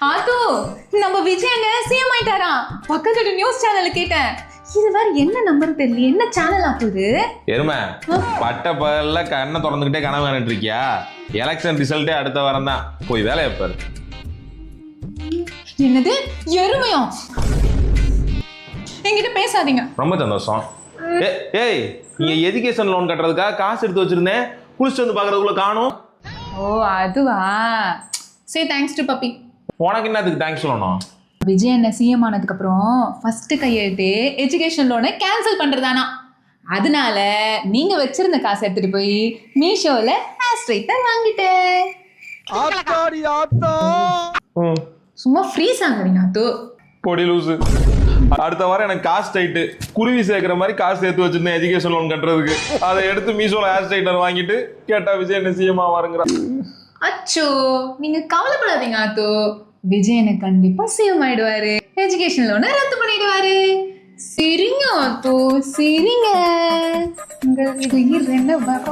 ஆத்து நம்ம விஜய் சிஎம் ஆயிட்டாராம். பக்கத்துல நியூஸ் சேனல்ல கேட்டேன். இது வேற என்ன நம்பர் தெரியல, என்ன சேனல் ஆத்துது? எருமை பட்ட பகல்ல கண்ணை திறந்துக்கிட்டே கனவு காணிட்டு இருக்கியா? எலெக்ஷன் ரிசல்ட்டே அடுத்த வாரம் தான், போய் வேலையை பாரு. என்னது எருமையா? என்கிட்ட பேசாதீங்க. ரொம்ப சந்தோஷம். ஏய் நீங்க எஜுகேஷன் லோன் கட்டுறதுக்காக காசு எடுத்து வச்சிருந்தேன், குளிச்சுட்டு வந்து பாக்குறதுக்குள்ள காணும். ஓ அதுவா? சே தேங்க்ஸ் டு பப்பி. உனக்கு என்னதுக்கு தேங்க்ஸ் சொல்லணும்? விஜய் என்ன சிஎம் ஆனதுக்கு அப்புறம் ஃபர்ஸ்ட் கையெழுத்து எஜுகேஷன் லோனை கேன்சல் பண்றதானா. அதனால நீங்க வச்சிருந்த காசை எடுத்துட்டு போய் மீஷோல ஹேர் ஸ்ட்ரைட்டர் வாங்கிட்டேன். சும்மா ஃப்ரீஸ் ஆகுறீங்க அது. பொடி லூசு. அடுத்த வாரம் எனக்கு காசு ஸ்ட்ரைட்டு குருவி சேர்க்கிற மாதிரி காசு சேர்த்து வச்சிருந்தேன் எஜுகேஷன் லோன் கட்டுறதுக்கு. அதை எடுத்து மீஷோல ஹேர் ஸ்ட்ரைட்டர் வாங்கிட்டு கேட்டா விஜய் என்ன சிஎம் ஆவாருங்கிறா. அச்சோ நீங்க கவலைப்படாதீங்க ஆத்து. விஜய் எனக்கு கண்டிப்பா சிஎம் ஆயிடுவாரு, எஜுகேஷன் லோனை ரத்து பண்ணிடுவாரு. சிரிங்க ஆத்து சிரிங்க. இது என்ன வர